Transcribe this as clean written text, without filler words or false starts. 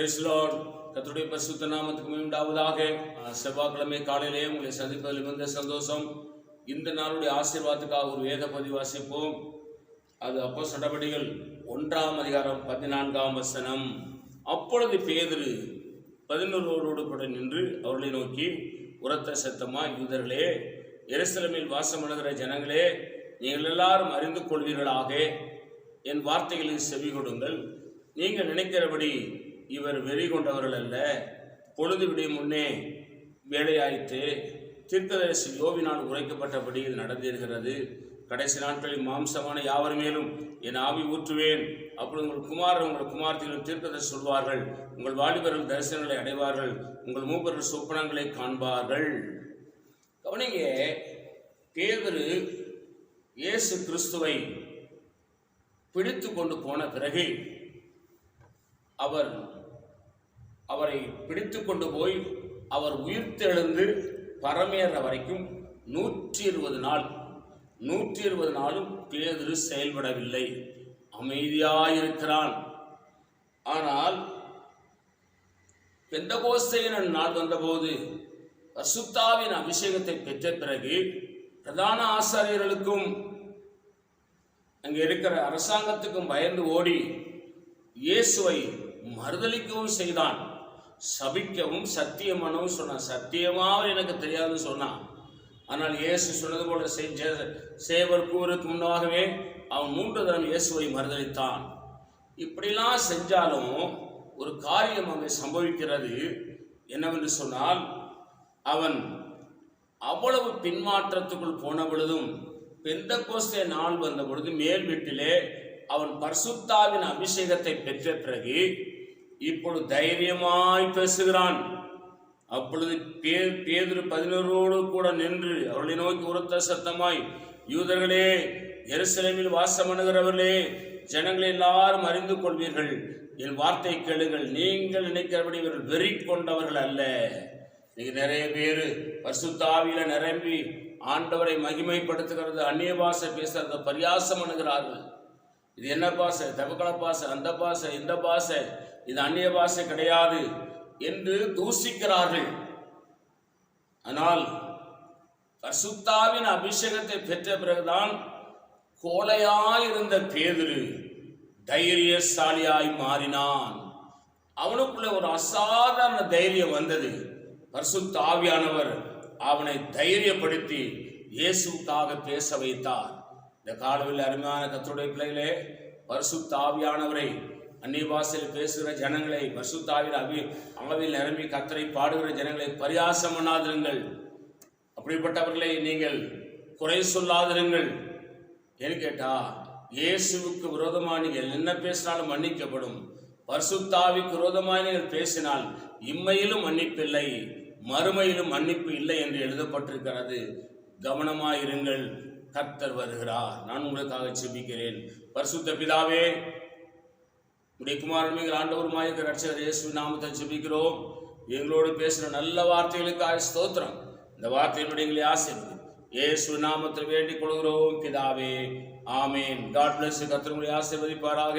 Price Lord. கர்த்தருடைய பரிசுத்த நாமத்துக்கு உண்டாவதாக. செவ்வாய்க்கிழமை காலையிலே உங்களை சந்திப்பதில் மிகுந்த சந்தோஷம். இந்த நாளுடைய ஆசீர்வாதத்துக்காக ஒரு வேத பதிவு வாசிப்போம். அது அப்போஸ்தலர் நடபடிகள் 1:14. அப்பொழுது பேதுரு 11 கூட நின்று அவர்களை நோக்கி உரத்த சத்தமாய், யூதர்களே, எருசலேமில் வாசமடைகிற ஜனங்களே, நீங்கள் எல்லாரும் அறிந்து கொள்வீர்களாக, என் வார்த்தைகளில் செவி கொடுங்கள். நீங்கள் நினைக்கிறபடி இவர் வெறி கொண்டவர்கள் அல்ல. பொழுது விடியும் முன்னே வேலையாயிற்று. தீர்க்கதரிசி யோவினால் உரைக்கப்பட்டபடி இது நடந்திருக்கிறது. கடைசி நாட்களில் மாம்சமான யாவர் மேலும் என் ஆவி ஊற்றுவேன். அப்பொழுது உங்கள் குமாரர் உங்கள் குமார்த்திகளும் தீர்க்கதரிசி சொல்வார்கள். உங்கள் வாலிபர்கள் தரிசனங்களை அடைவார்கள். உங்கள் மூப்பர்கள் சொப்பனங்களை காண்பார்கள். கவனிங்க, பேதுரு இயேசு கிறிஸ்துவை பிடித்து கொண்டு போன பிறகு அவரை பிடித்து கொண்டு போய் அவர் உயிர்த்தெழுந்து பரமேற வரைக்கும் 120 நாளும் பேதுரு செயல்படவில்லை, அமைதியாயிருக்கிறான். ஆனால் பெந்தகோஸ்தே நாள் வந்தபோது பரிசுத்தாவின் அபிஷேகத்தை பெற்ற பிறகு பிரதான ஆசாரியர்களுக்கும் அங்கே இருக்கிற அரசாங்கத்துக்கும் பயந்து ஓடி இயேசுவை மறுதலிக்கவும் செய்தான். சபிக்கவும் சத்தியமானவும் சொன்னான். சத்தியமாக எனக்கு தெரியாதுன்னு சொன்னான். ஆனால் இயேசு சொன்னது போல சேவர் கூறுக்கு முன்னாகவே அவன் 3 தரம் இயேசுவை மறுதலித்தான். இப்படிலாம் செஞ்சாலும் ஒரு காரியம் அங்கே சம்பவிக்கிறது. என்னவென்று சொன்னால், அவன் அவ்வளவு பின்மாற்றத்துக்குள் போன பொழுதும் பெந்தகோஸ்தே நாள் வந்த பொழுது மேல் வீட்டிலே அவன் பரிசுத்தாவின் அபிஷேகத்தை பெற்ற பிறகு இப்பொழுது தைரியமாய் பேசுகிறான். அப்பொழுது பேதுரு 11 கூட நின்று அவர்களை நோக்கி உரத்த சத்தமாய், யூதர்களே, எருசலேமில் வாசமடைகிறவர்களே, ஜனங்களை எல்லாரும் அறிந்து கொள்வீர்கள், என் வார்த்தை கேளுங்கள். நீங்கள் நினைக்கிறபடி இவர்கள் வெறி கொண்டவர்கள் அல்ல. நீங்க நிறைய பேர் பரிசுத்தாவியில நிரம்பி ஆண்டவரை மகிமைப்படுத்துகிறது, அந்நிய பாஷை பேசுறத பரியாசம் பண்ணுகிறார்கள். இது என்ன பாஷை? தபக்கல பாஷை, அந்த பாஷை, இந்த பாஷை, இது அந்நிய பாஷை கிடையாது என்று தூசிக்கிறார்கள். ஆனால் பரிசுத்தாவின் அபிஷேகத்தை பெற்ற பிறகுதான் கோலையாயிருந்த பேதுரு தைரியசாலியாய் மாறினான். அவனுக்குள்ள ஒரு அசாதாரண தைரியம் வந்தது. பரிசுத்த ஆவியானவர் அவனை தைரியப்படுத்தி இயேசுக்காக பேச வைத்தார். இந்த காலவில் அருமையான கர்த்தருடைய பிள்ளைகளே, பரிசுத்த ஆவியானவரை அந்நிய பாஷையில் பேசுகிற ஜனங்களை, பரிசுத்த ஆவியில் நிரம்பி கர்த்தரை பாடுகிற ஜனங்களை பரியாசம் பண்ணாதிருங்கள். அப்படிப்பட்டவர்களை நீங்கள் குறை சொல்லாதிருங்கள். ஏன்னு கேட்டா, இயேசுவுக்கு விரோதமாக நீங்கள் என்ன பேசினாலும் மன்னிக்கப்படும். பரிசுத்த ஆவிக்கு விரோதமாக நீங்கள் பேசினால் இம்மையிலும் மன்னிப்பில்லை, மறுமையிலும் மன்னிப்பு இல்லை என்று எழுதப்பட்டிருக்கிறது. கவனமாயிருங்கள், கர்த்தர் வருகிறார். நான் உங்களுக்காக ஜெபிக்கிறேன். பரிசுத்த பிதாவே, உடைய குமாரன் ஆண்டவருமாய் ரட்சகர் இயேசு நாமத்தை ஜெபிக்கிறோம். எங்களோடு பேசுகிற நல்ல வார்த்தைகளுக்காக ஸ்தோத்திரம். இந்த வார்த்தையினுடைய எங்களை ஆசீர்வதி இயேசு நாமத்தை வேண்டிக் கொள்கிறோம் பிதாவே, ஆமேன். God plus. கர்த்தர் உங்களை ஆசீர்வதிப்பாராக.